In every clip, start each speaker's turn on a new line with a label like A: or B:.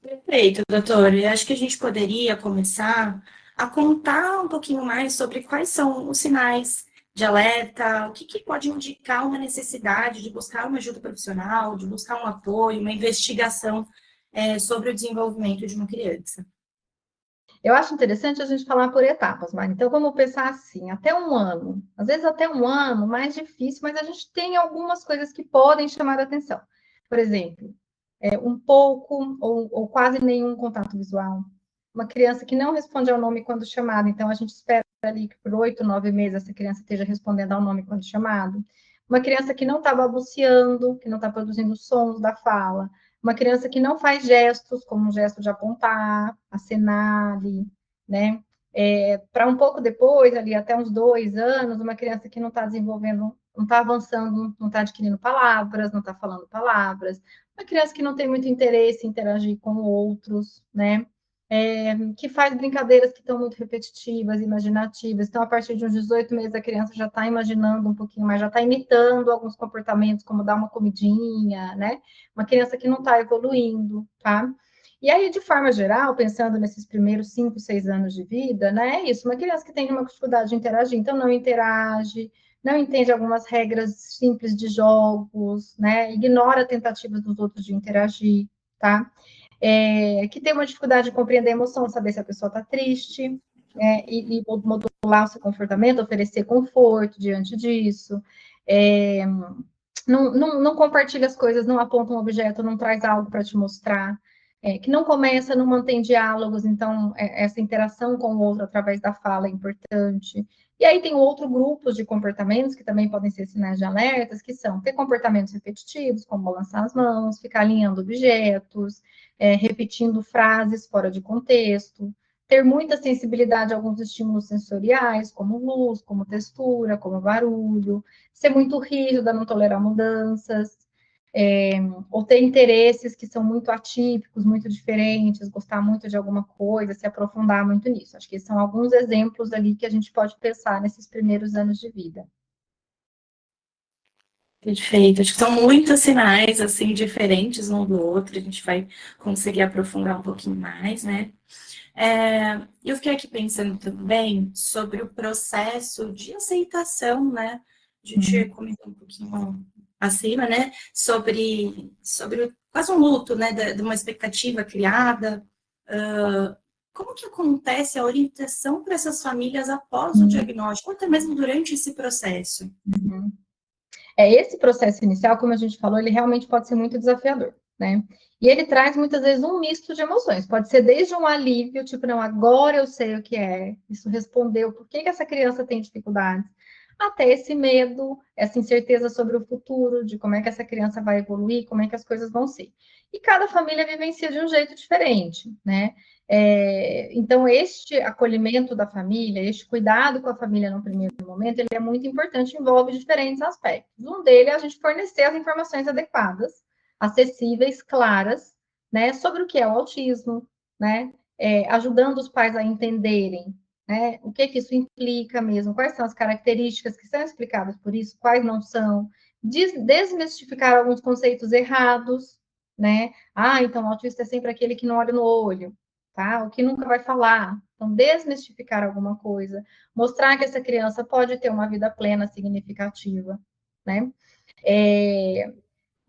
A: Perfeito, doutor. Eu acho que a gente poderia começar a contar um pouquinho mais sobre quais são os sinais de alerta, o que pode indicar uma necessidade de buscar uma ajuda profissional, de buscar um apoio, uma investigação sobre o desenvolvimento de uma criança.
B: Eu acho interessante a gente falar por etapas, Mari. Então, vamos pensar assim, até um ano. Às vezes, até um ano, mais difícil, mas a gente tem algumas coisas que podem chamar a atenção. Por exemplo, um pouco ou quase nenhum contato visual. Uma criança que não responde ao nome quando chamado, então a gente espera ali que por 8, 9 meses essa criança esteja respondendo ao nome quando chamado. Uma criança que não está balbuciando, que não está produzindo sons da fala. Uma criança que não faz gestos, como um gesto de apontar, acenar ali, né? Para um pouco depois, ali até uns 2 anos, uma criança que não está desenvolvendo, não está avançando, não está adquirindo palavras, não está falando palavras, uma criança que não tem muito interesse em interagir com outros, né? Que faz brincadeiras que estão muito repetitivas, imaginativas. Então, a partir de uns 18 meses, a criança já está imaginando um pouquinho mais, já está imitando alguns comportamentos, como dar uma comidinha, né? Uma criança que não está evoluindo, tá? E aí, de forma geral, pensando nesses primeiros 5, 6 anos de vida, né? É isso, uma criança que tem uma dificuldade de interagir, então não interage, não entende algumas regras simples de jogos, né? Ignora tentativas dos outros de interagir, tá? Que tem uma dificuldade de compreender a emoção, saber se a pessoa está triste, e modular o seu comportamento, oferecer conforto diante disso. Não compartilha as coisas, não aponta um objeto, não traz algo para te mostrar. Que não começa, não mantém diálogos, então essa interação com o outro através da fala é importante. E aí tem outros grupos de comportamentos que também podem ser sinais de alertas, que são ter comportamentos repetitivos, como balançar as mãos, ficar alinhando objetos, repetindo frases fora de contexto, ter muita sensibilidade a alguns estímulos sensoriais, como luz, como textura, como barulho, ser muito rígida, não tolerar mudanças, ou ter interesses que são muito atípicos, muito diferentes, gostar muito de alguma coisa, se aprofundar muito nisso. Acho que são alguns exemplos ali que a gente pode pensar nesses primeiros anos de vida.
A: Perfeito. Acho que são muitos sinais, assim, diferentes um do outro. A gente vai conseguir aprofundar um pouquinho mais, né? Eu fiquei aqui pensando também sobre o processo de aceitação, né? A gente comentou um pouquinho acima, né? Sobre quase um luto, né? De uma expectativa criada. Como que acontece a orientação para essas famílias após o diagnóstico, ou até mesmo durante esse processo?
B: Uhum. Esse processo inicial, como a gente falou, ele realmente pode ser muito desafiador, né? E ele traz muitas vezes um misto de emoções. Pode ser desde um alívio, tipo, não, agora eu sei o que é, isso respondeu, por que essa criança tem dificuldades, até esse medo, essa incerteza sobre o futuro, de como é que essa criança vai evoluir, como é que as coisas vão ser. E cada família vivencia de um jeito diferente, né? Então, este acolhimento da família, este cuidado com a família no primeiro momento, ele é muito importante, envolve diferentes aspectos. Um dele é a gente fornecer as informações adequadas, acessíveis, claras, né, sobre o que é o autismo, né, ajudando os pais a entenderem, né, o que isso implica mesmo, quais são as características que são explicadas por isso, quais não são, desmistificar alguns conceitos errados, né, então o autista é sempre aquele que não olha no olho, tá, o que nunca vai falar, então desmistificar alguma coisa, mostrar que essa criança pode ter uma vida plena, significativa, né?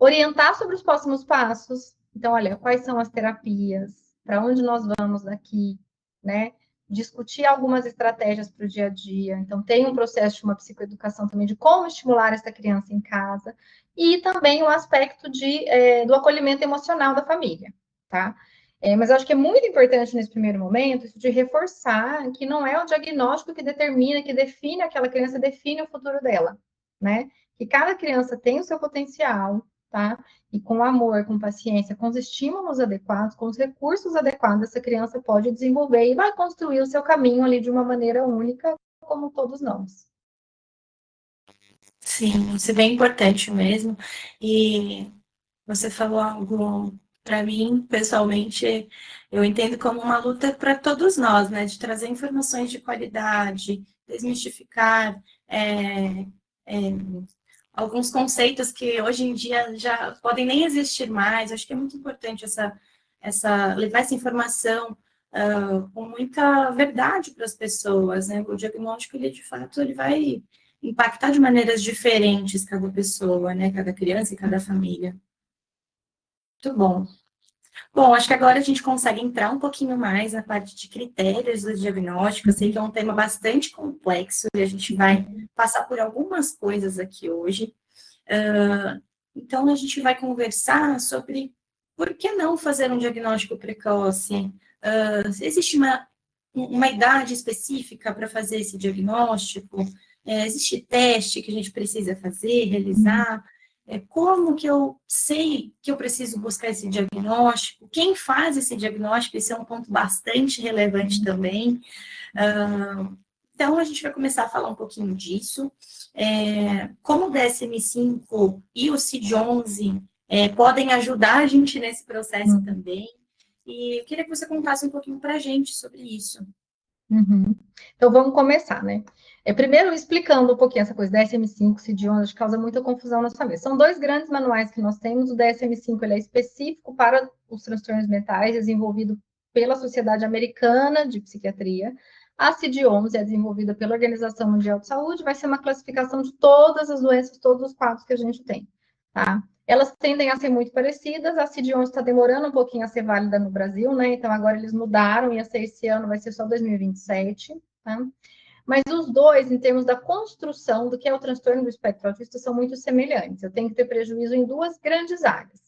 B: Orientar sobre os próximos passos. Então, olha, quais são as terapias? Para onde nós vamos daqui, né? Discutir algumas estratégias para o dia a dia. Então, tem um processo de uma psicoeducação também de como estimular essa criança em casa e também o aspecto do acolhimento emocional da família, tá? Mas eu acho que é muito importante nesse primeiro momento isso de reforçar que não é o diagnóstico que determina, que define aquela criança, define o futuro dela, né? Que cada criança tem o seu potencial, tá? E com amor, com paciência, com os estímulos adequados, com os recursos adequados, essa criança pode desenvolver e vai construir o seu caminho ali de uma maneira única, como todos nós.
A: Sim, isso é bem importante mesmo. E você falou algo para mim, pessoalmente, eu entendo como uma luta para todos nós, né? De trazer informações de qualidade, desmistificar é, alguns conceitos que hoje em dia já podem nem existir mais. Acho que é muito importante levar essa informação com muita verdade para as pessoas, né? O diagnóstico, ele, de fato, ele vai impactar de maneiras diferentes cada pessoa, né? Cada criança e cada família. Muito bom. Bom, acho que agora a gente consegue entrar um pouquinho mais na parte de critérios do diagnóstico. Eu sei que é um tema bastante complexo e a gente vai passar por algumas coisas aqui hoje. Então, a gente vai conversar sobre por que não fazer um diagnóstico precoce. Existe uma idade específica para fazer esse diagnóstico? Existe teste que a gente precisa fazer, realizar? Como que eu sei que eu preciso buscar esse diagnóstico? Quem faz esse diagnóstico? Esse é um ponto bastante relevante também. Então, a gente vai começar a falar um pouquinho disso. Como o DSM-5 e o CID-11 podem ajudar a gente nesse processo também. E eu queria que você contasse um pouquinho para a gente sobre isso.
B: Então, vamos começar, né? Primeiro, explicando um pouquinho essa coisa, DSM-5, CID-11, acho que causa muita confusão na família. São dois grandes manuais que nós temos. O DSM-5, ele é específico para os transtornos mentais, desenvolvido pela Sociedade Americana de Psiquiatria. A CID-11 é desenvolvida pela Organização Mundial de Saúde, vai ser uma classificação de todas as doenças, todos os quadros que a gente tem, tá? Elas tendem a ser muito parecidas, a CID-11 está demorando um pouquinho a ser válida no Brasil, né? Então, agora eles mudaram, ia ser esse ano, vai ser só 2027, tá? Mas os dois, em termos da construção do que é o transtorno do espectro autista, são muito semelhantes. Eu tenho que ter prejuízo em duas grandes áreas.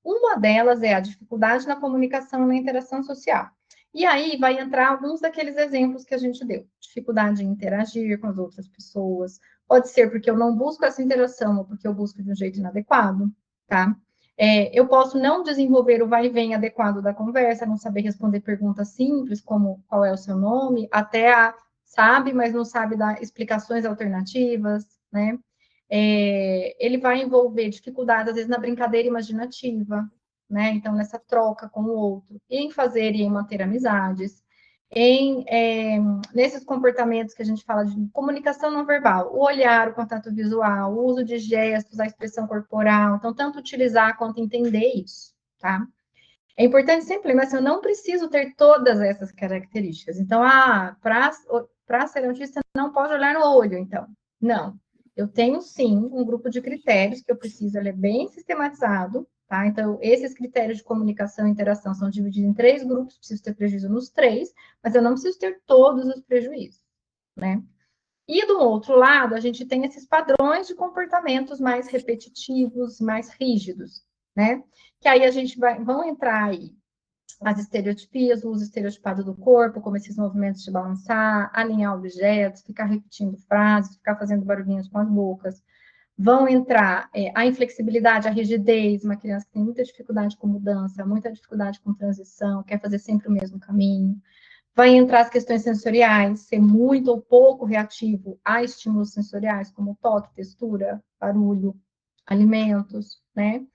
B: Uma delas é a dificuldade na comunicação e na interação social. E aí vai entrar alguns daqueles exemplos que a gente deu. Dificuldade em interagir com as outras pessoas. Pode ser porque eu não busco essa interação ou porque eu busco de um jeito inadequado, tá? Eu posso não desenvolver o vai e vem adequado da conversa, não saber responder perguntas simples, como qual é o seu nome, até sabe, mas não sabe dar explicações alternativas, né? Ele vai envolver dificuldades, às vezes, na brincadeira imaginativa, né? Então, nessa troca com o outro, em fazer e em manter amizades, nesses comportamentos que a gente fala de comunicação não verbal, o olhar, o contato visual, o uso de gestos, a expressão corporal, então, tanto utilizar quanto entender isso, tá? É importante sempre lembrar assim, eu não preciso ter todas essas características. Então, para ser autista, não pode olhar no olho, então. Não. Eu tenho, sim, um grupo de critérios que eu preciso, ele é bem sistematizado, tá? Então, esses critérios de comunicação e interação são divididos em 3 grupos, preciso ter prejuízo nos 3, mas eu não preciso ter todos os prejuízos, né? E do outro lado, a gente tem esses padrões de comportamentos mais repetitivos, mais rígidos, né? Que aí a gente vão entrar aí as estereotipias, o uso estereotipado do corpo, como esses movimentos de balançar, alinhar objetos, ficar repetindo frases, ficar fazendo barulhinhos com as bocas. Vão entrar a inflexibilidade, a rigidez, uma criança que tem muita dificuldade com mudança, muita dificuldade com transição, quer fazer sempre o mesmo caminho. Vai entrar as questões sensoriais, ser muito ou pouco reativo a estímulos sensoriais, como toque, textura, barulho, alimentos, né?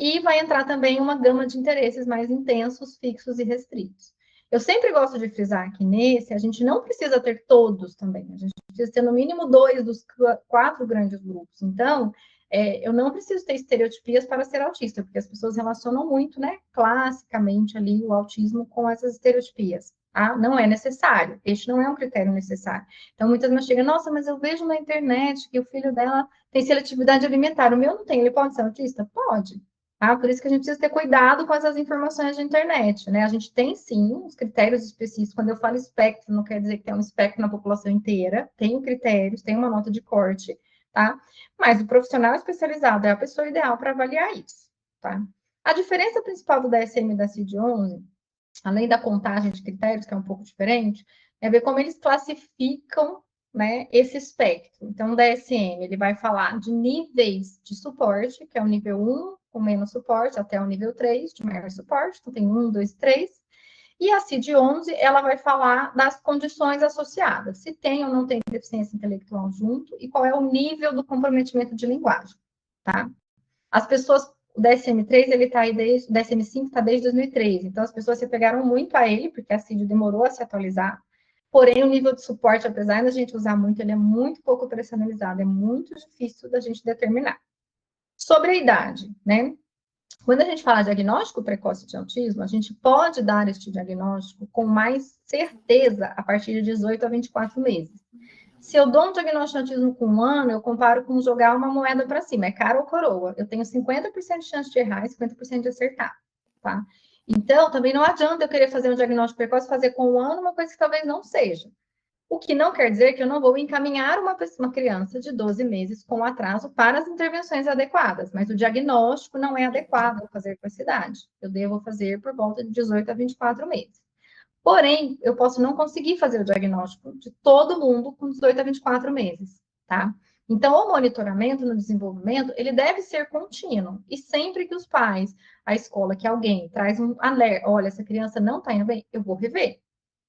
B: E vai entrar também uma gama de interesses mais intensos, fixos e restritos. Eu sempre gosto de frisar aqui nesse, a gente não precisa ter todos também, a gente precisa ter no mínimo 2 dos 4 grandes grupos. Então, eu não preciso ter estereotipias para ser autista, porque as pessoas relacionam muito, né, classicamente ali o autismo com essas estereotipias. Tá? Não é necessário, este não é um critério necessário. Então, muitas vezes chegam, nossa, mas eu vejo na internet que o filho dela tem seletividade alimentar, o meu não tem, ele pode ser autista? Pode. Ah, por isso que a gente precisa ter cuidado com essas informações de internet, né? A gente tem, sim, os critérios específicos. Quando eu falo espectro, não quer dizer que tem um espectro na população inteira. Tem critérios, tem uma nota de corte, tá? Mas o profissional especializado é a pessoa ideal para avaliar isso, tá? A diferença principal do DSM e da CID-11, além da contagem de critérios, que é um pouco diferente, é ver como eles classificam, né, esse espectro. Então, o DSM, ele vai falar de níveis de suporte, que é o nível 1, com menos suporte, até o nível 3, de maior suporte. Então, tem 1, 2, 3. E a CID-11, ela vai falar das condições associadas, se tem ou não tem deficiência intelectual junto, e qual é o nível do comprometimento de linguagem, tá? As pessoas, o DSM-3, ele está aí desde, o DSM-5 está desde 2003, então as pessoas se pegaram muito a ele, porque a CID demorou a se atualizar, porém o nível de suporte, apesar da gente usar muito, ele é muito pouco operacionalizado, é muito difícil da gente determinar. Sobre a idade, né? Quando a gente fala de diagnóstico precoce de autismo, a gente pode dar este diagnóstico com mais certeza a partir de 18 a 24 meses. Se eu dou um diagnóstico de autismo com 1 ano, eu comparo com jogar uma moeda para cima, é cara ou coroa. Eu tenho 50% de chance de errar e 50% de acertar, tá? Então, também não adianta eu querer fazer um diagnóstico precoce, fazer com 1 ano uma coisa que talvez não seja. O que não quer dizer que eu não vou encaminhar uma criança de 12 meses com atraso para as intervenções adequadas, mas o diagnóstico não é adequado a fazer com essa idade. Eu devo fazer por volta de 18 a 24 meses. Porém, eu posso não conseguir fazer o diagnóstico de todo mundo com 18 a 24 meses, tá? Então, o monitoramento no desenvolvimento, ele deve ser contínuo. E sempre que os pais, a escola, que alguém traz um alerta, olha, essa criança não está indo bem, eu vou rever,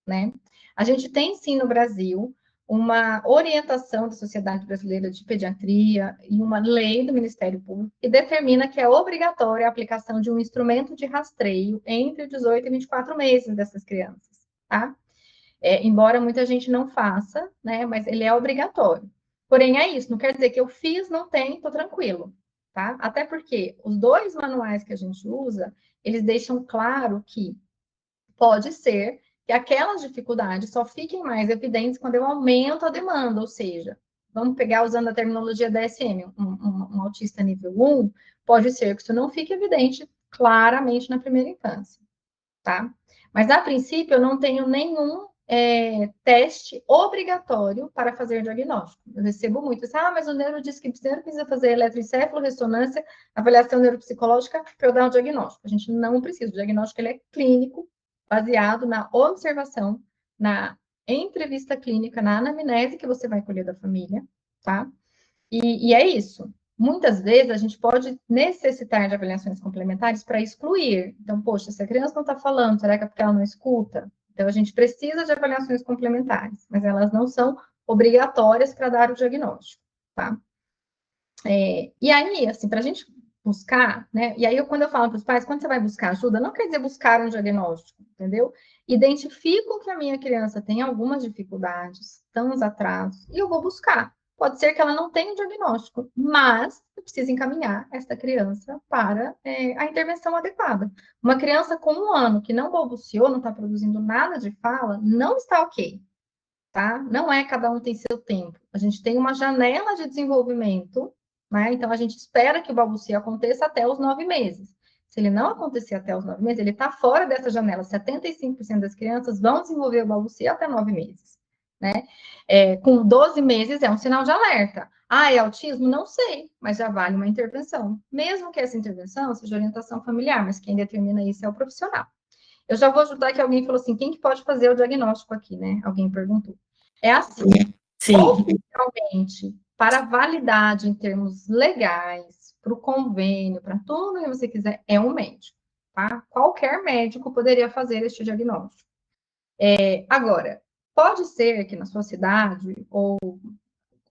B: né? A gente tem, sim, no Brasil, uma orientação da Sociedade Brasileira de Pediatria e uma lei do Ministério Público que determina que é obrigatória a aplicação de um instrumento de rastreio entre 18 e 24 meses dessas crianças, tá? Embora muita gente não faça, né, mas ele é obrigatório. Porém, é isso, não quer dizer que eu fiz, não tem, estou tranquilo, tá? Até porque os 2 manuais que a gente usa, eles deixam claro que pode ser que aquelas dificuldades só fiquem mais evidentes quando eu aumento a demanda, ou seja, vamos pegar usando a terminologia DSM, um autista nível 1, pode ser que isso não fique evidente claramente na primeira infância, tá? Mas, a princípio, eu não tenho nenhum teste obrigatório para fazer diagnóstico. Eu recebo muito, mas o neuro diz que primeiro precisa fazer eletroencefalo, ressonância, avaliação neuropsicológica para eu dar um diagnóstico. A gente não precisa, o diagnóstico ele é clínico, baseado na observação, na entrevista clínica, na anamnese que você vai colher da família, tá? E é isso. Muitas vezes a gente pode necessitar de avaliações complementares para excluir. Então, poxa, se a criança não está falando, será que é porque ela não escuta? Então, a gente precisa de avaliações complementares, mas elas não são obrigatórias para dar o diagnóstico, tá? E aí, assim, para a gente buscar, né? E aí, quando eu falo para os pais, quando você vai buscar ajuda, não quer dizer buscar um diagnóstico, entendeu? Identifico que a minha criança tem algumas dificuldades, uns atrasos, e eu vou buscar. Pode ser que ela não tenha um diagnóstico, mas eu preciso encaminhar essa criança para a intervenção adequada. Uma criança com 1 ano que não balbuciou, não está produzindo nada de fala, não está ok, tá? Não é cada um tem seu tempo. A gente tem uma janela de desenvolvimento, né? Então, a gente espera que o balbucio aconteça até os 9 meses. Se ele não acontecer até os 9 meses, ele está fora dessa janela. 75% das crianças vão desenvolver o balbucio até 9 meses, né? Com 12 meses é um sinal de alerta. É autismo? Não sei, mas já vale uma intervenção. Mesmo que essa intervenção seja orientação familiar, mas quem determina isso é o profissional. Eu já vou ajudar que alguém falou assim, quem que pode fazer o diagnóstico aqui, né? Alguém perguntou. É assim,
A: Sim.
B: oficialmente, para validade em termos legais, para o convênio, para tudo que você quiser, é um médico, tá? Qualquer médico poderia fazer este diagnóstico. Agora, pode ser que na sua cidade, ou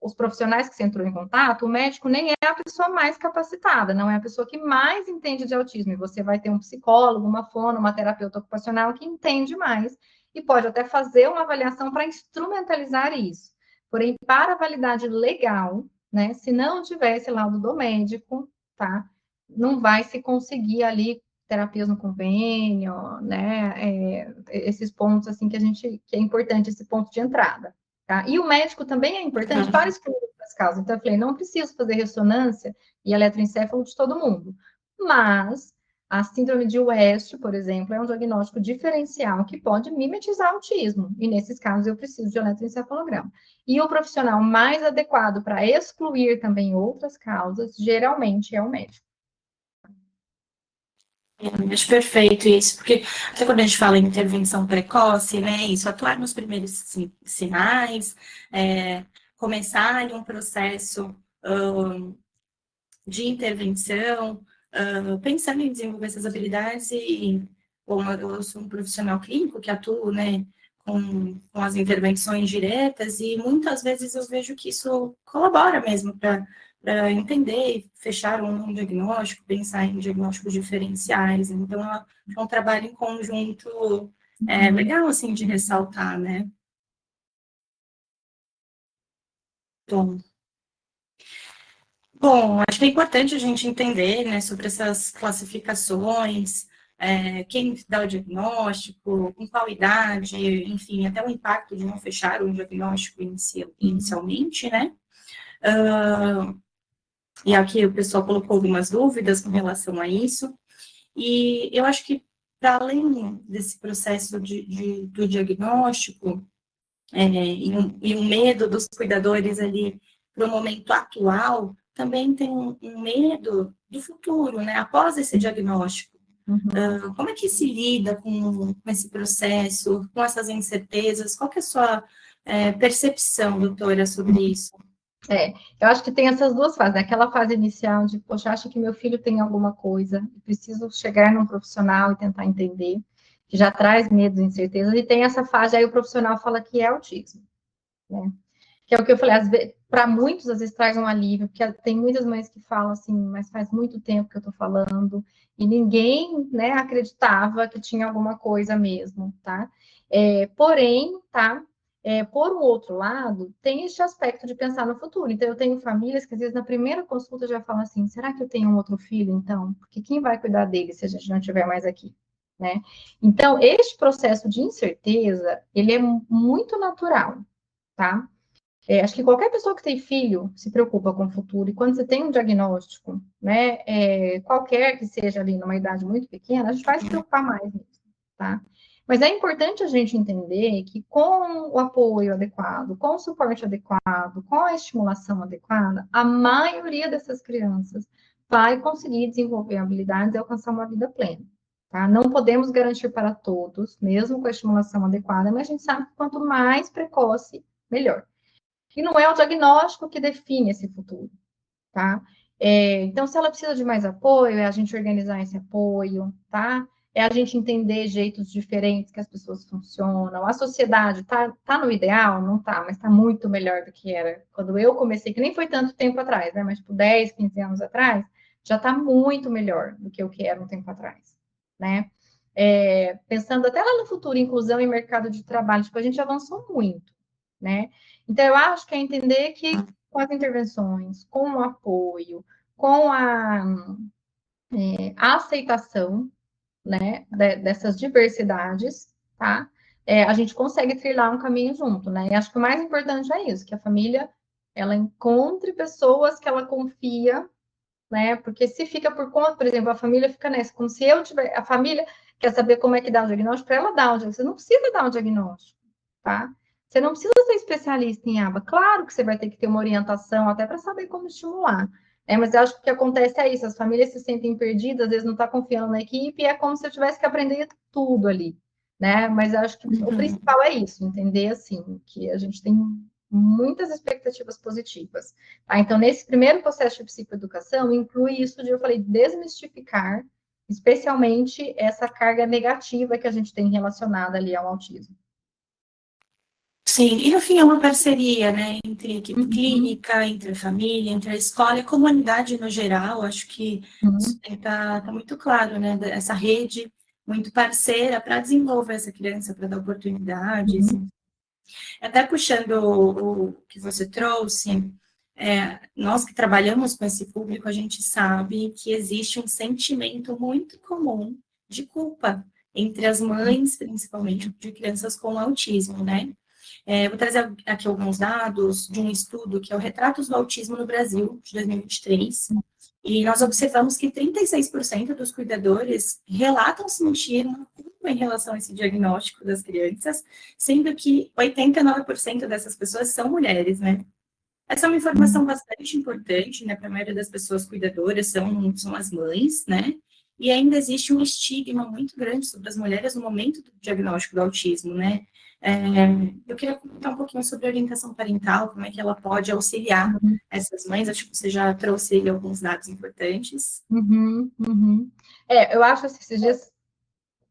B: os profissionais que você entrou em contato, o médico nem é a pessoa mais capacitada, não é a pessoa que mais entende de autismo. E você vai ter um psicólogo, uma fono, uma terapeuta ocupacional que entende mais e pode até fazer uma avaliação para instrumentalizar isso. Porém, para a validade legal, né, se não tiver esse laudo do médico, tá, não vai se conseguir ali terapias no convênio, né, esses pontos assim que é importante esse ponto de entrada. Tá? E o médico também é importante para excluir outras causas. Então, eu falei, não preciso fazer ressonância e eletroencefalo de todo mundo. Mas a síndrome de West, por exemplo, é um diagnóstico diferencial que pode mimetizar autismo. E nesses casos, eu preciso de eletroencefalograma. E o profissional mais adequado para excluir também outras causas, geralmente é o médico.
A: Acho perfeito isso, porque até quando a gente fala em intervenção precoce, né, isso, atuar nos primeiros sinais, começar ali um processo de intervenção, pensando em desenvolver essas habilidades e, bom, eu sou um profissional clínico que atuo, né, com as intervenções diretas e muitas vezes eu vejo que isso colabora mesmo para entender, fechar um diagnóstico, pensar em diagnósticos diferenciais. Então, é um trabalho em conjunto legal, assim, de ressaltar, né? Bom, Bom, acho que é importante a gente entender, né, sobre essas classificações, quem dá o diagnóstico, com qual idade, enfim, até o impacto de não fechar o diagnóstico inicialmente, né? E aqui o pessoal colocou algumas dúvidas com relação a isso. E eu acho que, para além desse processo do diagnóstico, e um medo dos cuidadores ali para o momento atual, também tem um medo do futuro, né? Após esse diagnóstico. Como é que se lida com esse processo, com essas incertezas? Qual que é a sua percepção, doutora, sobre isso?
B: Eu acho que tem essas duas fases, né? Aquela fase inicial de, poxa, acho que meu filho tem alguma coisa, preciso chegar num profissional e tentar entender, que já traz medos e incertezas, e tem essa fase, aí o profissional fala que é autismo, né? Que é o que eu falei, para muitos, às vezes traz um alívio, porque tem muitas mães que falam assim, mas faz muito tempo que eu tô falando, e ninguém, né, acreditava que tinha alguma coisa mesmo, tá? Porém, tá? Por um outro lado, tem este aspecto de pensar no futuro. Então, eu tenho famílias que, às vezes, na primeira consulta já falam assim: será que eu tenho um outro filho, então? Porque quem vai cuidar dele se a gente não estiver mais aqui, né? Então, este processo de incerteza, ele é muito natural, tá? Acho que qualquer pessoa que tem filho se preocupa com o futuro, e quando você tem um diagnóstico, né, qualquer que seja ali numa idade muito pequena, a gente vai se preocupar mais nisso, tá? Mas é importante a gente entender que com o apoio adequado, com o suporte adequado, com a estimulação adequada, a maioria dessas crianças vai conseguir desenvolver habilidades e alcançar uma vida plena, tá? Não podemos garantir para todos, mesmo com a estimulação adequada, mas a gente sabe que quanto mais precoce, melhor. E não é o diagnóstico que define esse futuro, tá? Então, se ela precisa de mais apoio, é a gente organizar esse apoio, tá? É a gente entender jeitos diferentes que as pessoas funcionam. A sociedade tá no ideal? Não tá, mas tá muito melhor do que era quando eu comecei, que nem foi tanto tempo atrás, né? Mas tipo 10, 15 anos atrás, já tá muito melhor do que o que era um tempo atrás, né? Pensando até lá no futuro, inclusão em mercado de trabalho, tipo, a gente avançou muito, né? Então, eu acho que é entender que com as intervenções, com o apoio, com a aceitação, né, dessas diversidades, tá? A gente consegue trilhar um caminho junto, né? E acho que o mais importante é isso, que a família, ela encontre pessoas que ela confia, né? Porque se fica por conta, por exemplo, a família fica nessa, como se eu tiver, a família quer saber como é que dá o diagnóstico, para ela dar um diagnóstico. Você não precisa dar um diagnóstico, tá? Você não precisa ser especialista em aba. Claro que você vai ter que ter uma orientação até para saber como estimular. Mas eu acho que o que acontece é isso, as famílias se sentem perdidas, às vezes não está confiando na equipe, e é como se eu tivesse que aprender tudo ali, né? Mas eu acho que o principal é isso, entender assim, que a gente tem muitas expectativas positivas. Tá? Então, nesse primeiro processo de psicoeducação, inclui isso de, eu falei, desmistificar, especialmente essa carga negativa que a gente tem relacionada ali ao autismo.
A: Sim, e no fim é uma parceria, né, entre a equipe clínica, entre a família, entre a escola e a comunidade no geral. Acho que está muito claro, né, essa rede muito parceira para desenvolver essa criança, para dar oportunidades. Até puxando o que você trouxe, nós que trabalhamos com esse público, a gente sabe que existe um sentimento muito comum de culpa entre as mães, principalmente de crianças com autismo, né? Vou trazer aqui alguns dados de um estudo que é o Retratos do Autismo no Brasil, de 2023, e nós observamos que 36% dos cuidadores relatam sentir uma culpa em relação a esse diagnóstico das crianças, sendo que 89% dessas pessoas são mulheres, né? Essa é uma informação bastante importante, né, para a maioria das pessoas cuidadoras, são as mães, né? E ainda existe um estigma muito grande sobre as mulheres no momento do diagnóstico do autismo, né? Eu queria comentar um pouquinho sobre a orientação parental, como é que ela pode auxiliar essas mães. Acho que você já trouxe aí alguns dados importantes.
B: Eu acho assim, esses dias,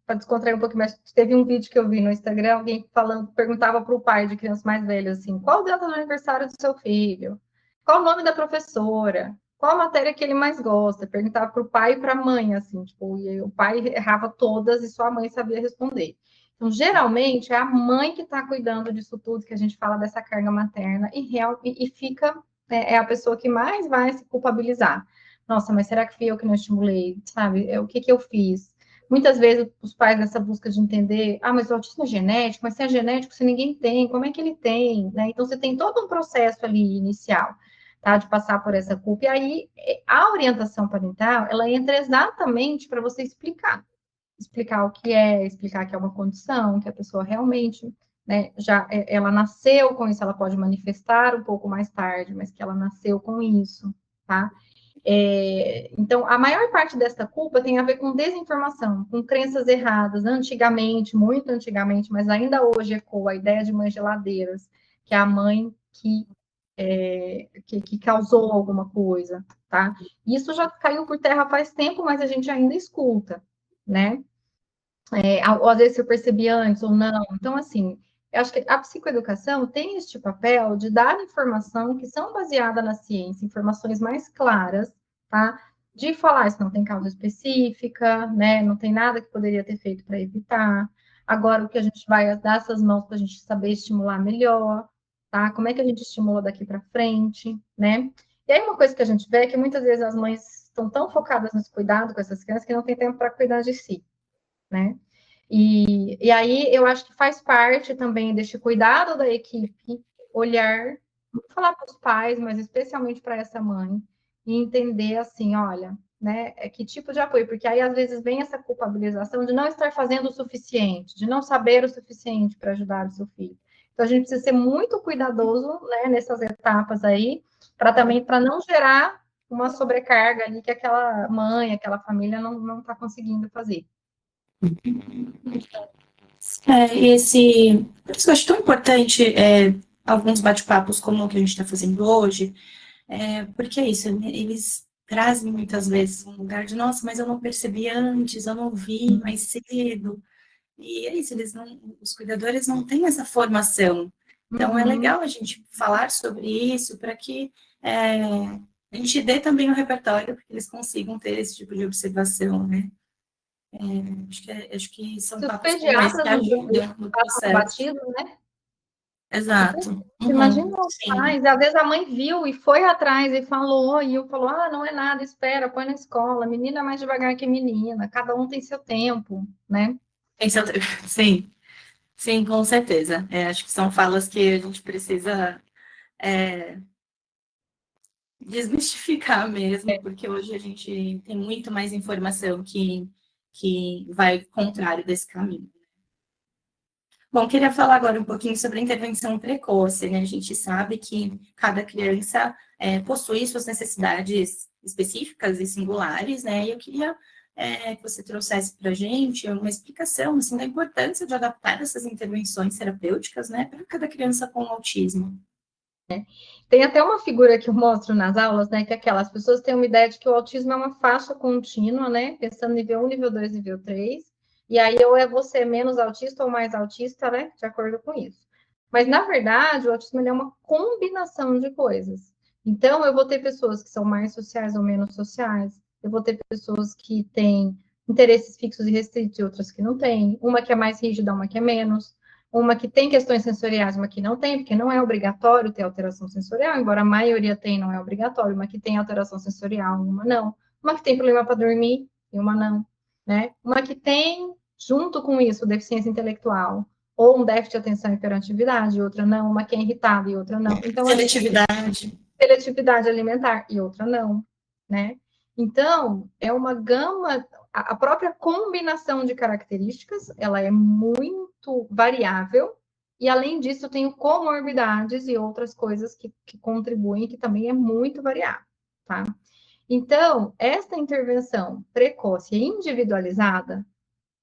B: para descontrair um pouquinho mais, teve um vídeo que eu vi no Instagram, alguém falando, perguntava para o pai de crianças mais velhas assim, qual data do aniversário do seu filho? Qual o nome da professora? Qual a matéria que ele mais gosta? Perguntava para o pai e para a mãe, assim, tipo, e o pai errava todas e só a mãe sabia responder. Então, geralmente, é a mãe que está cuidando disso tudo, que a gente fala dessa carga materna, e fica né, é a pessoa que mais vai se culpabilizar. Nossa, mas será que fui eu que não estimulei? Sabe? O que que eu fiz? Muitas vezes os pais nessa busca de entender, mas o autismo é genético, mas se é genético, se ninguém tem, como é que ele tem? Né? Então, você tem todo um processo ali inicial, tá? De passar por essa culpa. E aí, a orientação parental, ela entra exatamente para você explicar o que é, explicar que é uma condição, que a pessoa realmente, né, ela nasceu com isso, ela pode manifestar um pouco mais tarde, mas que ela nasceu com isso, tá? Então, a maior parte dessa culpa tem a ver com desinformação, com crenças erradas. Antigamente, muito antigamente, mas ainda hoje ecoa a ideia de mães geladeiras, que é a mãe que causou alguma coisa, tá? Isso já caiu por terra faz tempo, mas a gente ainda escuta, né? Ou às vezes eu percebi antes ou não. Então, assim, eu acho que a psicoeducação tem este papel de dar informação que são baseadas na ciência, informações mais claras, tá? De falar, isso não tem causa específica, né? Não tem nada que poderia ter feito para evitar. Agora, o que a gente vai dar essas mãos para a gente saber estimular melhor, tá? Como é que a gente estimula daqui para frente, né? E aí, uma coisa que a gente vê é que muitas vezes as mães estão tão focadas nesse cuidado com essas crianças que não tem tempo para cuidar de si, né? E aí eu acho que faz parte também deste cuidado da equipe olhar, falar para os pais, mas especialmente para essa mãe, e entender assim, olha, né, que tipo de apoio, porque aí às vezes vem essa culpabilização de não estar fazendo o suficiente, de não saber o suficiente para ajudar o seu filho. Então a gente precisa ser muito cuidadoso, né, nessas etapas aí, para não gerar uma sobrecarga ali que aquela mãe, aquela família não está conseguindo fazer.
A: Por isso que eu acho tão importante alguns bate-papos como o que a gente está fazendo hoje, porque é isso, eles trazem muitas vezes um lugar de, nossa, mas eu não percebi antes, eu não vi mais cedo, e é isso, os cuidadores não têm essa formação, então é legal a gente falar sobre isso para que a gente dê também o repertório para que eles consigam ter esse tipo de observação, né? Acho que são
B: Se os
A: papos como esse que
B: pediatras
A: ajudam no
B: passam
A: processo.
B: batido, né?
A: Exato.
B: Imagina
A: Uhum,
B: os
A: sim.
B: pais, às vezes a mãe viu e foi atrás e falou, não é nada, espera, põe na escola, menina é mais devagar que menina, cada um tem seu tempo, né?
A: Sim, sim, com certeza. Acho que são falas que a gente precisa desmistificar mesmo, porque hoje a gente tem muito mais informação que vai contrário desse caminho. Bom, queria falar agora um pouquinho sobre a intervenção precoce, né? A gente sabe que cada criança possui suas necessidades específicas e singulares, né? E eu queria que você trouxesse para a gente uma explicação assim, da importância de adaptar essas intervenções terapêuticas, né, para cada criança com autismo.
B: Tem até uma figura que eu mostro nas aulas, né? Que é aquelas pessoas têm uma ideia de que o autismo é uma faixa contínua, né? Pensando nível 1, nível 2, nível 3. E aí, ou é você menos autista ou mais autista, né? De acordo com isso. Mas, na verdade, o autismo é uma combinação de coisas. Então, eu vou ter pessoas que são mais sociais ou menos sociais. Eu vou ter pessoas que têm interesses fixos e restritos e outras que não têm. Uma que é mais rígida, uma que é menos. Uma que tem questões sensoriais, uma que não tem, porque não é obrigatório ter alteração sensorial, embora a maioria tem, não é obrigatório. Uma que tem alteração sensorial, uma não. Uma que tem problema para dormir e uma não, né? Uma que tem, junto com isso, deficiência intelectual ou um déficit de atenção e hiperatividade, outra não. Uma que é irritada e outra não. Então,
A: Seletividade.
B: seletividade alimentar e outra não, né? Então, é uma gama, a própria combinação de características, ela é muito variável, e além disso, eu tenho comorbidades e outras coisas que contribuem, que também é muito variável, tá? Então, esta intervenção precoce e individualizada,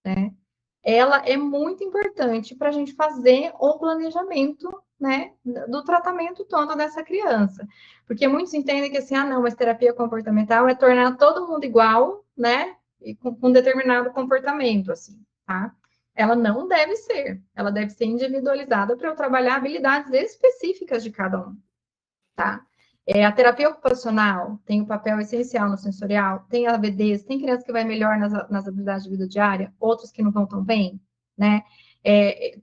B: né, ela é muito importante para a gente fazer o planejamento, né, do tratamento todo dessa criança. Porque muitos entendem que assim, não, mas terapia comportamental é tornar todo mundo igual, né, e com determinado comportamento, assim, tá? Ela não deve ser, ela deve ser individualizada para eu trabalhar habilidades específicas de cada um, tá? A terapia ocupacional tem um papel essencial no sensorial, tem AVDs, tem crianças que vai melhor nas habilidades de vida diária, outros que não vão tão bem, né?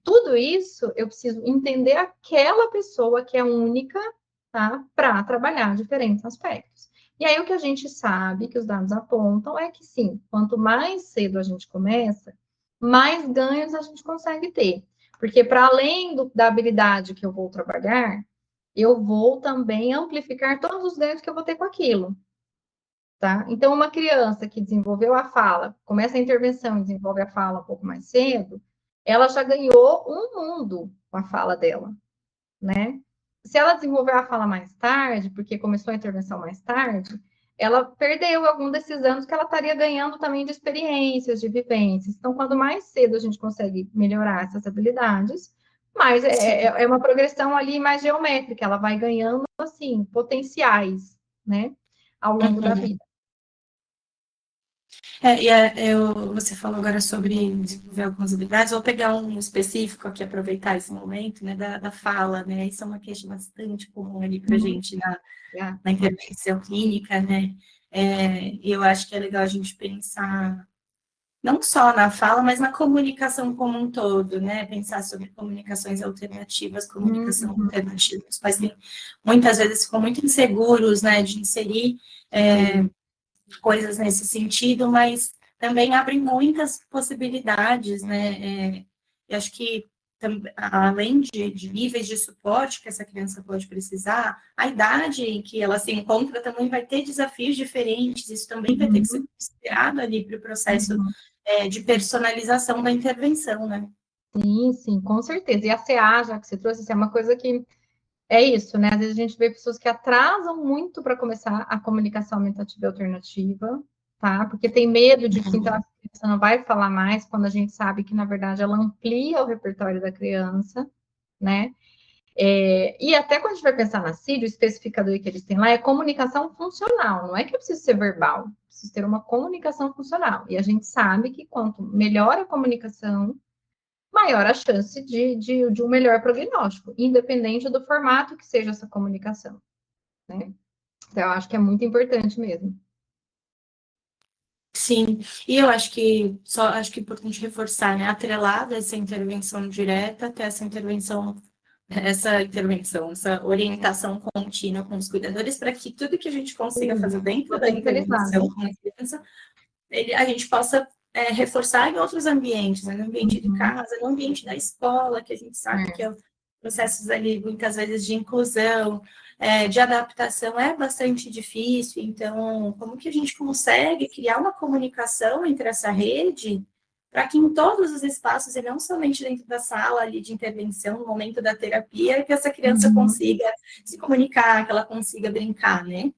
B: Tudo isso eu preciso entender aquela pessoa que é única, tá? Para trabalhar diferentes aspectos. E aí o que a gente sabe, que os dados apontam, é que sim, quanto mais cedo a gente começa, mais ganhos a gente consegue ter. Porque para além da habilidade que eu vou trabalhar, eu vou também amplificar todos os ganhos que eu vou ter com aquilo. Tá? Então, uma criança que desenvolveu a fala, começa a intervenção e desenvolve a fala um pouco mais cedo, ela já ganhou um mundo com a fala dela, né? Se ela desenvolver a fala mais tarde, porque começou a intervenção mais tarde, ela perdeu algum desses anos que ela estaria ganhando também de experiências, de vivências. Então, quanto mais cedo a gente consegue melhorar essas habilidades, mais é uma progressão ali mais geométrica, ela vai ganhando, assim, potenciais, né, ao longo da vida.
A: Você falou agora sobre desenvolver algumas habilidades, vou pegar um específico aqui, aproveitar esse momento, né, da fala, né, isso é uma queixa bastante comum ali para a gente na intervenção clínica, né, eu acho que é legal a gente pensar não só na fala, mas na comunicação como um todo, né, pensar sobre comunicações alternativas, comunicação alternativa, os pais muitas vezes ficam muito inseguros, né, de inserir coisas nesse sentido, mas também abre muitas possibilidades, né? Eu acho que, além de níveis de suporte que essa criança pode precisar, a idade em que ela se encontra também vai ter desafios diferentes, isso também vai ter que ser considerado ali para o processo de personalização da intervenção, né?
B: Sim, sim, com certeza. E a CA, já que você trouxe, é uma coisa que é isso, né? Às vezes a gente vê pessoas que atrasam muito para começar a comunicação aumentativa e alternativa, tá? Porque tem medo de que então a criança não vai falar mais, quando a gente sabe que, na verdade, ela amplia o repertório da criança, né? E até quando a gente vai pensar na CID, o especificador que eles têm lá é comunicação funcional, não é que eu preciso ser verbal, preciso ter uma comunicação funcional. E a gente sabe que quanto melhor a comunicação, maior a chance de um melhor prognóstico, independente do formato que seja essa comunicação, né? Então, eu acho que é muito importante mesmo.
A: Sim, e eu acho que é importante reforçar, né, atrelada essa intervenção direta até essa intervenção, essa orientação contínua com os cuidadores, para que tudo que a gente consiga fazer dentro da intervenção com a criança, a gente possa reforçar em outros ambientes, né, no ambiente de casa, no ambiente da escola, que a gente sabe que processos ali, muitas vezes, de inclusão, de adaptação é bastante difícil, então, como que a gente consegue criar uma comunicação entre essa rede para que em todos os espaços, e não somente dentro da sala ali de intervenção, no momento da terapia, que essa criança consiga se comunicar, que ela consiga brincar, né?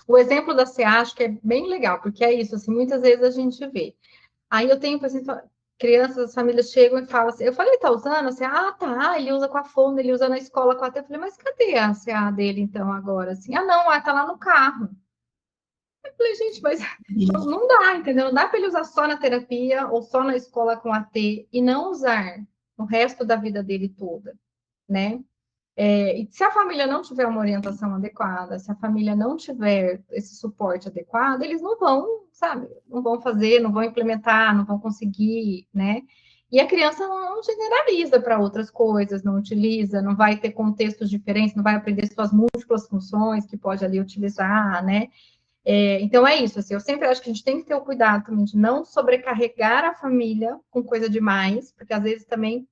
B: O exemplo da CA acho que é bem legal, porque é isso, assim, muitas vezes a gente vê. Aí eu tenho, por exemplo, crianças, as famílias chegam e falam assim, eu falei, tá usando? Assim, tá, ele usa com a fone, ele usa na escola com a T. Eu falei, mas cadê a CA dele, então, agora? Assim, não, tá lá no carro. Eu falei, gente, mas não dá, entendeu? Não dá para ele usar só na terapia ou só na escola com a T e não usar no resto da vida dele toda, né? E se a família não tiver uma orientação adequada, se a família não tiver esse suporte adequado, eles não vão, sabe, não vão fazer, não vão implementar, não vão conseguir, né? E a criança não generaliza para outras coisas, não utiliza, não vai ter contextos diferentes, não vai aprender suas múltiplas funções que pode ali utilizar, né? Então é isso, assim, eu sempre acho que a gente tem que ter o cuidado também de não sobrecarregar a família com coisa demais, porque às vezes também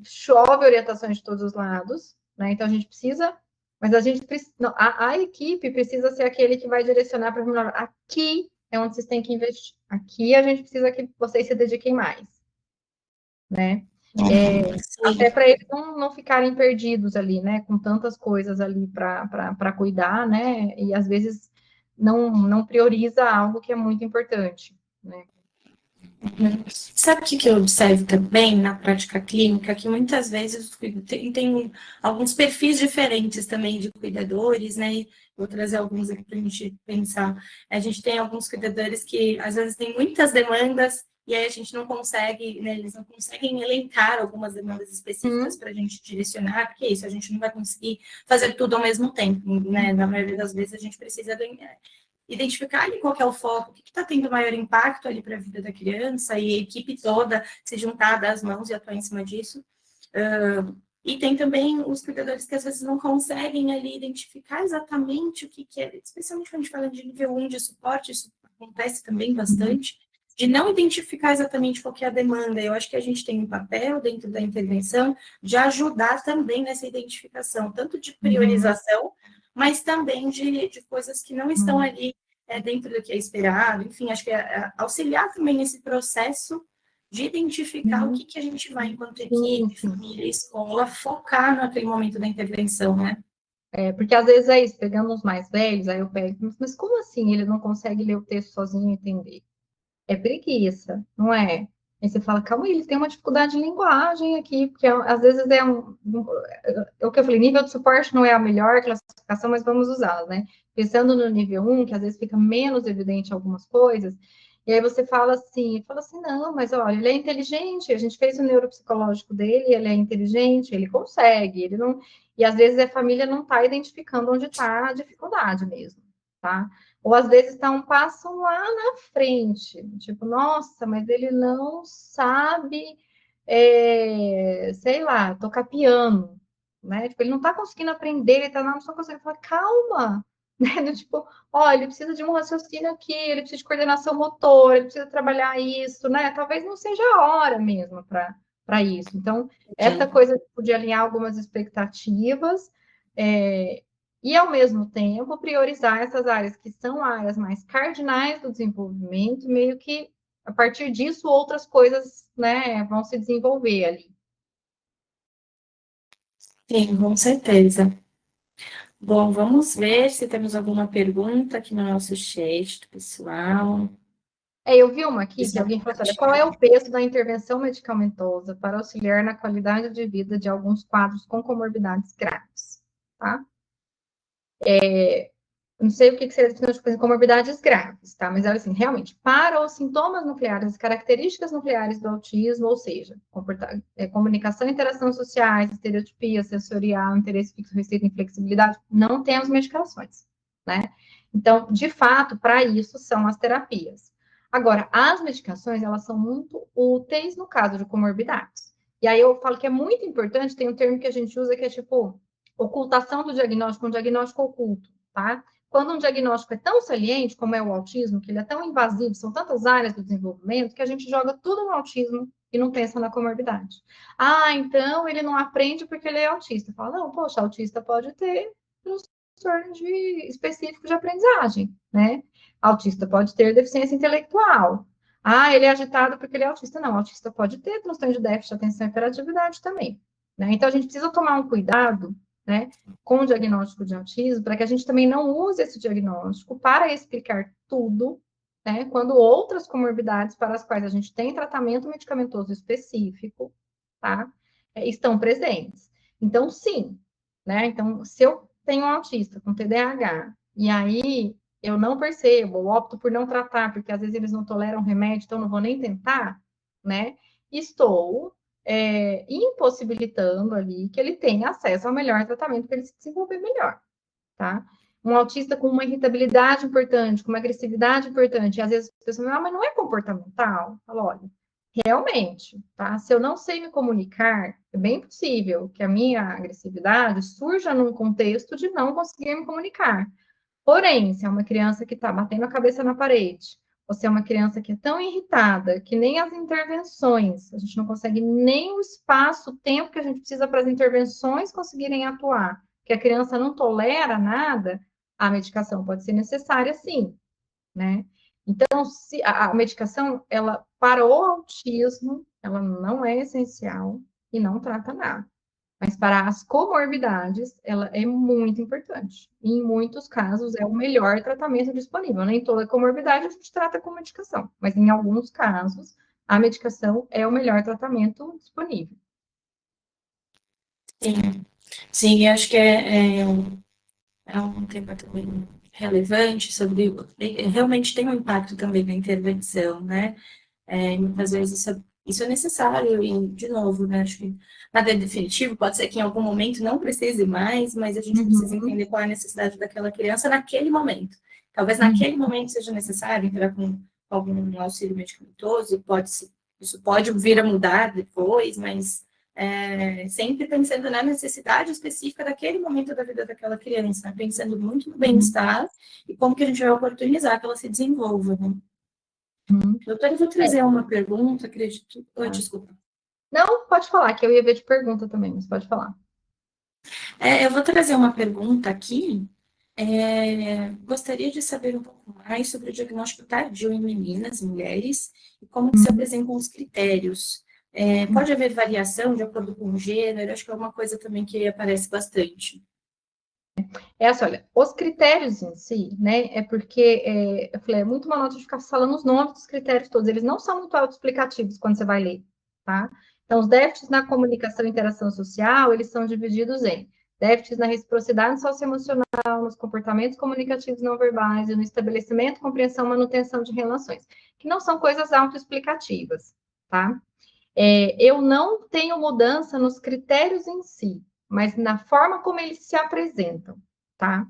B: chove orientações de todos os lados, né? Então a gente precisa, mas a gente precisa, não, a equipe precisa ser aquele que vai direcionar para a aqui é onde vocês têm que investir. Aqui a gente precisa que vocês se dediquem mais, né? Até para eles não ficarem perdidos ali, né? Com tantas coisas ali para cuidar, né? E às vezes não prioriza algo que é muito importante, né?
A: Sabe o que eu observo também na prática clínica? Que muitas vezes tem alguns perfis diferentes também de cuidadores, né? Vou trazer alguns aqui para a gente pensar. A gente tem alguns cuidadores que às vezes têm muitas demandas e aí a gente não consegue, né? Eles não conseguem elencar algumas demandas específicas para a gente direcionar, porque é isso, a gente não vai conseguir fazer tudo ao mesmo tempo, né? Na maioria das vezes a gente precisa identificar ali qual que é o foco, o que está tendo maior impacto ali para a vida da criança, e a equipe toda se juntar, dar as mãos e atuar em cima disso. E tem também os cuidadores que às vezes não conseguem ali identificar exatamente o que é, especialmente quando a gente fala de nível 1 de suporte, isso acontece também bastante, de não identificar exatamente qual que é a demanda. Eu acho que a gente tem um papel dentro da intervenção de ajudar também nessa identificação, tanto de priorização, mas também de coisas que não estão ali dentro do que é esperado. Enfim, acho que auxiliar também nesse processo de identificar o que a gente vai, enquanto equipe, família, escola, focar naquele momento da intervenção, né?
B: Porque às vezes é isso, pegando os mais velhos, aí eu pego, mas como assim ele não consegue ler o texto sozinho e entender? É preguiça, não é? Aí você fala, calma aí, ele tem uma dificuldade de linguagem aqui, porque às vezes é o que eu falei, nível de suporte não é a melhor classificação, mas vamos usá-la, né? Pensando no nível 1, que às vezes fica menos evidente algumas coisas, e aí você fala assim, não, mas olha, ele é inteligente, a gente fez o neuropsicológico dele, ele é inteligente, ele consegue, ele não... E às vezes a família não está identificando onde está a dificuldade mesmo, tá? Ou às vezes está um passo lá na frente, tipo, nossa, mas ele não sabe, sei lá, tocar piano, né? Tipo, ele não está conseguindo aprender, ele está lá, não só conseguindo falar, calma, né? Tipo, ó, ele precisa de um raciocínio aqui, ele precisa de coordenação motora, ele precisa trabalhar isso, né? Talvez não seja a hora mesmo para isso. Então, essa coisa de alinhar algumas expectativas, e, ao mesmo tempo, priorizar essas áreas que são áreas mais cardinais do desenvolvimento, meio que, a partir disso, outras coisas, né, vão se desenvolver ali.
A: Sim, com certeza. Bom, vamos ver se temos alguma pergunta aqui no nosso chat do pessoal.
B: Eu vi uma aqui que alguém falou assim, olha, qual é o peso da intervenção medicamentosa para auxiliar na qualidade de vida de alguns quadros com comorbidades graves, tá? Não sei o que seria definido de comorbidades graves, tá? Mas, assim, realmente, para os sintomas nucleares, as características nucleares do autismo, ou seja, comunicação e interação sociais, estereotipia sensorial, interesse fixo, restrito, inflexibilidade, não temos medicações, né? Então, de fato, para isso são as terapias. Agora, as medicações, elas são muito úteis no caso de comorbidades. E aí eu falo que é muito importante, tem um termo que a gente usa que é tipo ocultação do diagnóstico, um diagnóstico oculto, tá? Quando um diagnóstico é tão saliente, como é o autismo, que ele é tão invasivo, são tantas áreas do desenvolvimento, que a gente joga tudo no autismo e não pensa na comorbidade. Ah, então ele não aprende porque ele é autista. Fala, não, poxa, autista pode ter transtorno específico de aprendizagem, né? Autista pode ter deficiência intelectual. Ah, ele é agitado porque ele é autista. Não, autista pode ter transtorno de déficit de atenção e hiperatividade também. Né? Então, a gente precisa tomar um cuidado, né, com o diagnóstico de autismo, para que a gente também não use esse diagnóstico para explicar tudo, né, quando outras comorbidades para as quais a gente tem tratamento medicamentoso específico, tá, estão presentes. Então, sim, né, então, se eu tenho um autista com TDAH, e aí eu não percebo, ou opto por não tratar, porque às vezes eles não toleram remédio, então não vou nem tentar, né, estou impossibilitando ali que ele tenha acesso ao melhor tratamento para ele se desenvolver melhor, tá? Um autista com uma irritabilidade importante, com uma agressividade importante, e às vezes as pessoas falam, mas não é comportamental? Eu falo, olha, realmente, tá? Se eu não sei me comunicar, é bem possível que a minha agressividade surja num contexto de não conseguir me comunicar. Porém, se é uma criança que está batendo a cabeça na parede, ou se é uma criança que é tão irritada que nem as intervenções, a gente não consegue nem o espaço, o tempo que a gente precisa para as intervenções conseguirem atuar, que a criança não tolera nada, a medicação pode ser necessária, sim, né? Então, se a medicação, ela, para o autismo, ela não é essencial e não trata nada. Mas para as comorbidades, ela é muito importante. E em muitos casos, é o melhor tratamento disponível. Nem toda comorbidade a gente trata com medicação, mas em alguns casos, a medicação é o melhor tratamento disponível.
A: Sim, sim, acho que é um tema também relevante sobre. Realmente tem um impacto também na intervenção, né? Muitas vezes isso é necessário, e, de novo, né, acho que nada é definitivo, pode ser que em algum momento não precise mais, mas a gente precisa entender qual é a necessidade daquela criança naquele momento. Talvez naquele momento seja necessário entrar com algum auxílio medicamentoso, isso pode vir a mudar depois, mas sempre pensando na necessidade específica daquele momento da vida daquela criança, né? Pensando muito no bem-estar e como que a gente vai oportunizar que ela se desenvolva, né? Doutora, eu vou trazer uma pergunta, acredito... desculpa.
B: Não, pode falar, que eu ia ver de pergunta também, mas pode falar.
A: Eu vou trazer uma pergunta aqui. Gostaria de saber um pouco mais sobre o diagnóstico tardio em meninas, mulheres, e como que se apresentam os critérios. Pode haver variação de acordo com o gênero? Acho que é uma coisa também que aparece bastante.
B: Assim, olha, os critérios em si, né, é porque, eu falei, é muito uma nota de ficar falando os nomes dos critérios todos, eles não são muito autoexplicativos quando você vai ler, tá? Então, os déficits na comunicação e interação social, eles são divididos em déficits na reciprocidade socioemocional, nos comportamentos comunicativos não verbais e no estabelecimento, compreensão, manutenção de relações, que não são coisas autoexplicativas, tá? Eu não tenho mudança nos critérios em si, mas na forma como eles se apresentam, tá?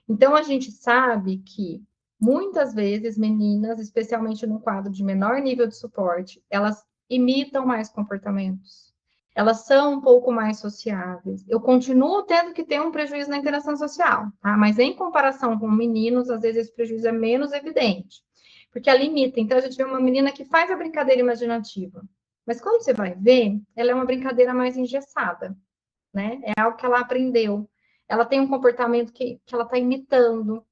B: Então, a gente sabe que muitas vezes meninas, especialmente no quadro de menor nível de suporte, elas imitam mais comportamentos. Elas são um pouco mais sociáveis. Eu continuo tendo que ter um prejuízo na interação social, tá? Mas em comparação com meninos, às vezes esse prejuízo é menos evidente, porque ela imita. Então, a gente vê uma menina que faz a brincadeira imaginativa, mas quando você vai ver, ela é uma brincadeira mais engessada, né? É algo que ela aprendeu. Ela tem um comportamento que ela está imitando,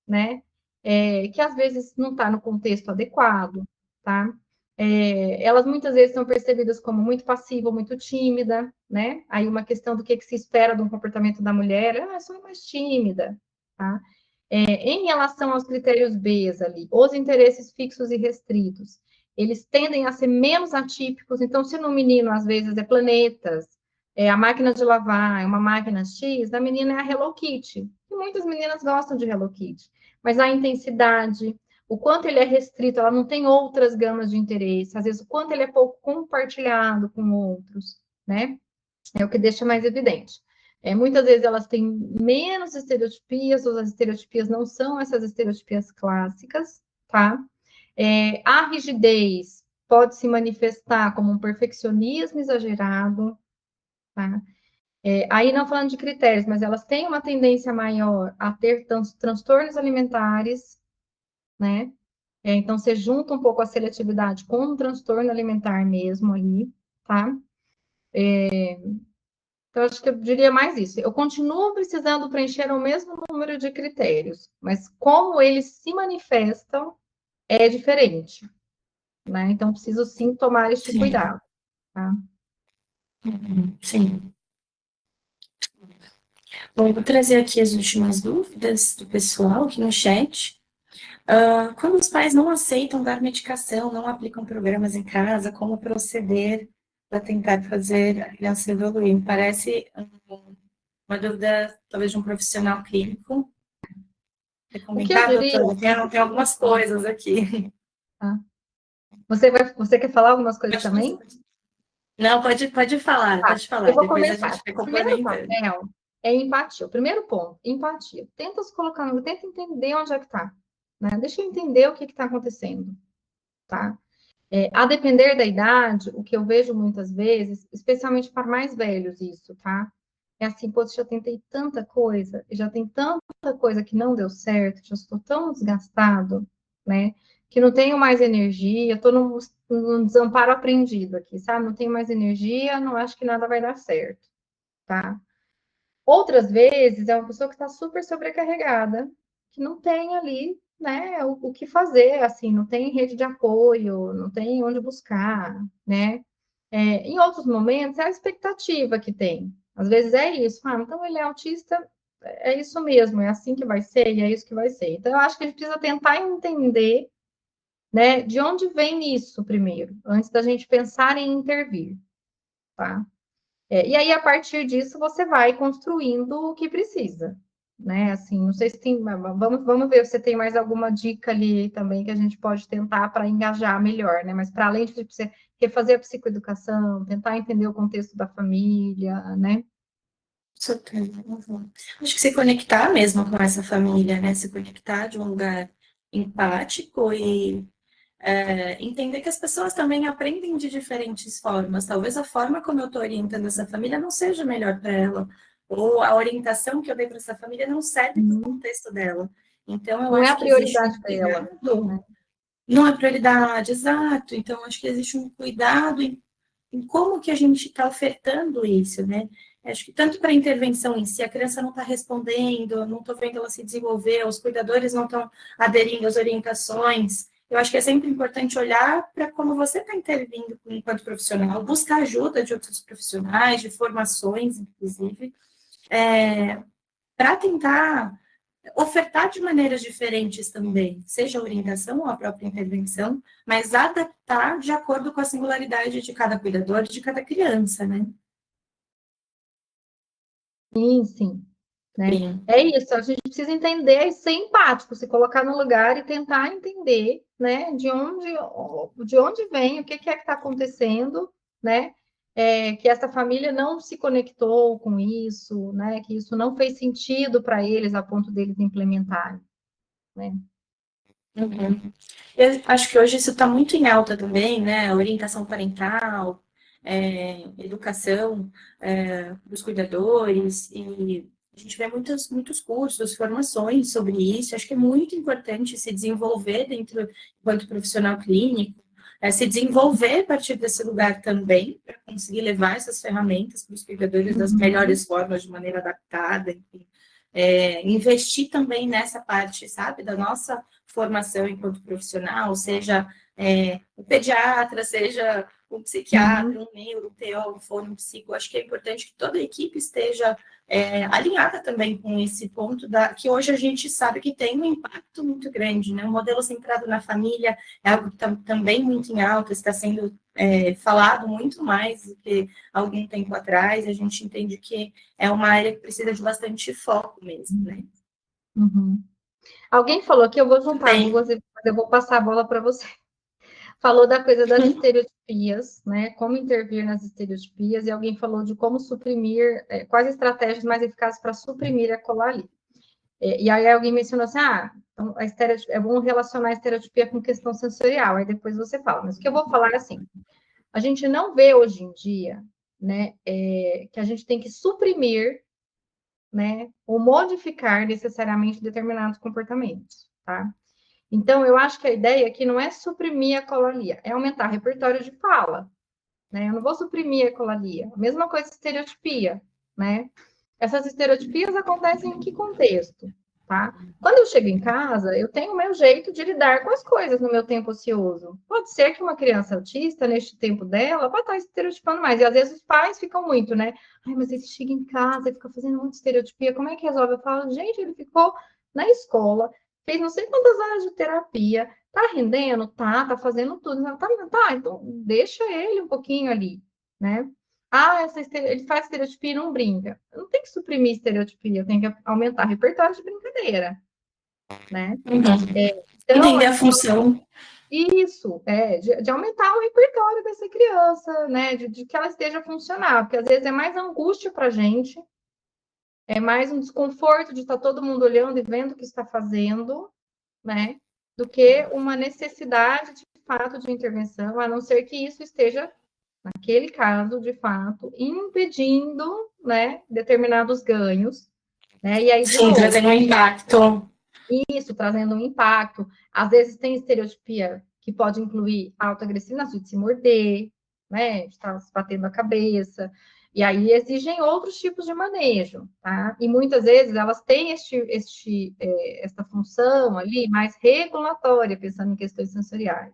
B: né? Que às vezes não está no contexto adequado, tá? Elas muitas vezes são percebidas como muito passiva, muito tímida, né? Aí uma questão do que se espera de um comportamento da mulher, eu sou mais tímida, tá? Em relação aos critérios B ali, os interesses fixos e restritos, eles tendem a ser menos atípicos. Então, se no menino, às vezes, é planetas, a máquina de lavar é uma máquina X, na menina é a Hello Kitty. E muitas meninas gostam de Hello Kitty. Mas a intensidade, o quanto ele é restrito, ela não tem outras gamas de interesse. Às vezes, o quanto ele é pouco compartilhado com outros, né? É o que deixa mais evidente. Muitas vezes elas têm menos estereotipias, ou as estereotipias não são essas estereotipias clássicas, tá? A rigidez pode se manifestar como um perfeccionismo exagerado, tá? Aí não falando de critérios, mas elas têm uma tendência maior a ter transtornos alimentares, né? Então, você junta um pouco a seletividade com um transtorno alimentar mesmo ali, tá? Então, acho que eu diria mais isso. Eu continuo precisando preencher o mesmo número de critérios, mas como eles se manifestam é diferente, né? Então, preciso sim tomar este cuidado, tá?
A: Sim. Bom, vou trazer aqui as últimas dúvidas do pessoal aqui no chat. Quando os pais não aceitam dar medicação, não aplicam programas em casa, como proceder para tentar fazer a criança evoluir? Me parece uma dúvida, talvez, de um profissional clínico. Quer
B: O que eu
A: comentar,
B: diria,
A: doutora? Tem algumas coisas aqui.
B: tá? Você quer falar algumas coisas também?
A: Não, pode falar,
B: Tá,
A: pode
B: eu
A: falar.
B: vou
A: Depois a
B: começar.
A: gente vai
B: O primeiro
A: complementando.
B: papel é empatia. O primeiro ponto, empatia. Tenta se colocar no, tenta entender onde é que tá, né? Deixa eu entender o que está acontecendo, tá? A depender da idade, o que eu vejo muitas vezes, especialmente para mais velhos, isso, tá? É assim, pô, já tentei tanta coisa, já tem tanta coisa que não deu certo, já estou tão desgastado, né? Que não tenho mais energia, estou num desamparo aprendido aqui, sabe? Não tenho mais energia, não acho que nada vai dar certo, tá? Outras vezes é uma pessoa que está super sobrecarregada, que não tem ali, né, o que fazer, assim, não tem rede de apoio, não tem onde buscar, né? Em outros momentos é a expectativa que tem. Às vezes é isso, então ele é autista, é isso mesmo, é assim que vai ser e é isso que vai ser. Então eu acho que a gente precisa tentar entender, né, de onde vem isso primeiro, antes da gente pensar em intervir, tá? E aí, a partir disso, você vai construindo o que precisa, né? Assim, não sei se tem. Vamos ver se você tem mais alguma dica ali também que a gente pode tentar para engajar melhor, né? Mas para além de você refazer a psicoeducação, tentar entender o contexto da família, né?
A: Super. Uhum. Acho que se conectar mesmo com essa família, né? Se conectar de um lugar empático e Entender que as pessoas também aprendem de diferentes formas. Talvez a forma como eu estou orientando essa família não seja melhor para ela, ou a orientação que eu dei para essa família não serve para o contexto dela. Então, eu
B: Não é
A: acho
B: a
A: que existe um
B: prioridade dela,
A: cuidado,
B: né?
A: não é prioridade, exato. Então, eu acho que existe um cuidado em como que a gente está ofertando isso, né? Acho que tanto para a intervenção em si, a criança não está respondendo, eu não estou vendo ela se desenvolver, os cuidadores não estão aderindo às orientações. Eu acho que é sempre importante olhar para como você está intervindo enquanto profissional, buscar ajuda de outros profissionais, de formações, inclusive, para tentar ofertar de maneiras diferentes também, seja a orientação ou a própria intervenção, mas adaptar de acordo com a singularidade de cada cuidador, de cada criança, né?
B: Sim, sim. Né?
A: Sim.
B: É isso, a gente precisa entender e ser empático, se colocar no lugar e tentar entender, né, de onde vem, o que é que está acontecendo, né, que essa família não se conectou com isso, né, que isso não fez sentido para eles a ponto deles implementarem, né.
A: Uhum. Eu acho que hoje isso está muito em alta também, né? Orientação parental, educação dos cuidadores, e a gente vê muitos cursos, formações sobre isso. Acho que é muito importante se desenvolver dentro, enquanto profissional clínico, se desenvolver a partir desse lugar também, para conseguir levar essas ferramentas para os cuidadores das
B: Uhum,
A: melhores formas, de maneira adaptada, enfim. Investir também nessa parte, sabe, da nossa formação enquanto profissional, seja um pediatra, seja um
B: uhum,
A: psiquiatra, um neuro, um TO, um fono, um psico. Acho que é importante que toda a equipe esteja alinhada também com esse ponto, que hoje a gente sabe que tem um impacto muito grande, né? O modelo centrado na família é algo que está também muito em alta, está sendo falado muito mais do que algum tempo atrás. A gente entende que é uma área que precisa de bastante foco mesmo, né?
B: uhum. Alguém falou que eu vou juntar
A: Bem,
B: duas e eu vou passar a bola para você. Falou da coisa das estereotipias, né? Como intervir nas estereotipias, e alguém falou de como suprimir, quais estratégias mais eficazes para suprimir a colalia. E aí alguém mencionou assim, então é bom relacionar a estereotipia com questão sensorial, aí depois você fala. Mas o que eu vou falar é assim, a gente não vê hoje em dia, né, que a gente tem que suprimir, né, ou modificar necessariamente determinados comportamentos, tá? Então, eu acho que a ideia aqui não é suprimir a colalia, é aumentar o repertório de fala, né? Eu não vou suprimir a colalia. A mesma coisa estereotipia, né? Essas estereotipias acontecem em que contexto, tá? Quando eu chego em casa, eu tenho o meu jeito de lidar com as coisas no meu tempo ocioso. Pode ser que uma criança autista, neste tempo dela, vai estar estereotipando mais. E às vezes os pais ficam muito, né? Ai, mas ele chega em casa e fica fazendo muita estereotipia, como é que resolve? Eu falo, gente, ele ficou na escola, fez não sei quantas horas de terapia, tá rendendo? Tá fazendo tudo. Tá, então deixa ele um pouquinho ali, né? Ele faz estereotipia e não brinca. Não tem que suprimir estereotipia, tem que aumentar o repertório de brincadeira, né?
A: uhum.
B: Então,
A: Entender a função.
B: isso, de aumentar o repertório dessa criança, né? De que ela esteja funcional, porque às vezes é mais angústia para a gente, é mais um desconforto de estar todo mundo olhando e vendo o que está fazendo, né? Do que uma necessidade de fato de intervenção, a não ser que isso esteja naquele caso, de fato, impedindo, né, determinados ganhos, né? E aí, de
A: Sim,
B: novo,
A: trazendo um impacto.
B: isso trazendo um impacto. Às vezes tem estereotipia que pode incluir autoagressividade, de se morder, né, de estar se batendo a cabeça. E aí exigem outros tipos de manejo, tá? E muitas vezes elas têm esta função ali mais regulatória, pensando em questões sensoriais,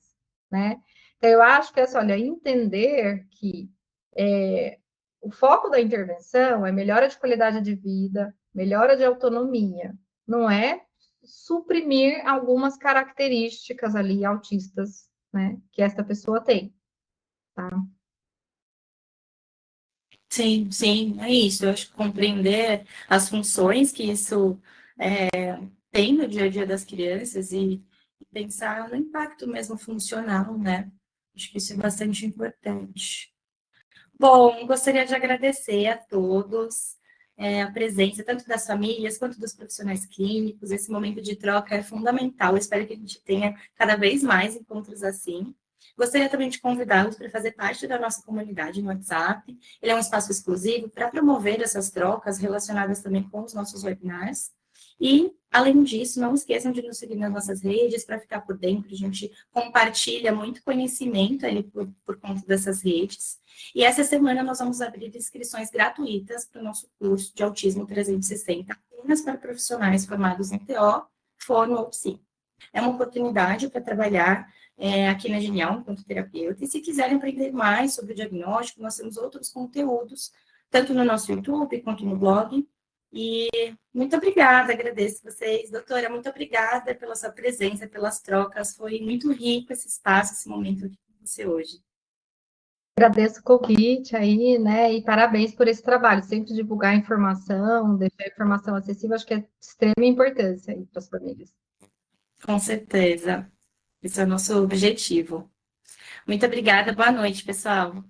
B: né? Então, eu acho que, olha, entender que o foco da intervenção é melhora de qualidade de vida, melhora de autonomia, não é suprimir algumas características ali autistas, né, que esta pessoa tem. Tá?
A: Sim, sim, é isso. Eu acho que compreender as funções que isso tem no dia a dia das crianças e pensar no impacto mesmo funcional, né? Acho que isso é bastante importante. Bom, gostaria de agradecer a todos. a presença tanto das famílias quanto dos profissionais clínicos. Esse momento de troca é fundamental. Eu espero que a gente tenha cada vez mais encontros assim. Gostaria também de convidá-los para fazer parte da nossa comunidade no WhatsApp. Ele é um espaço exclusivo para promover essas trocas relacionadas também com os nossos webinars. E, além disso, não esqueçam de nos seguir nas nossas redes para ficar por dentro. A gente compartilha muito conhecimento ali por conta dessas redes. E essa semana nós vamos abrir inscrições gratuitas para o nosso curso de Autismo 360, apenas para profissionais formados em TO, Fono ou Psi. É uma oportunidade para trabalhar aqui na Genial, enquanto terapeuta. E se quiserem aprender mais sobre o diagnóstico, nós temos outros conteúdos, tanto no nosso YouTube quanto no blog. E muito obrigada, agradeço vocês. Doutora, muito obrigada pela sua presença, pelas trocas. Foi muito rico esse espaço, esse momento aqui com você hoje.
B: Agradeço o convite aí, né? E parabéns por esse trabalho. Sempre divulgar a informação, deixar a informação acessível, acho que é de extrema importância aí para as famílias.
A: Com certeza. Esse é o nosso objetivo. Muito obrigada. Boa noite, pessoal.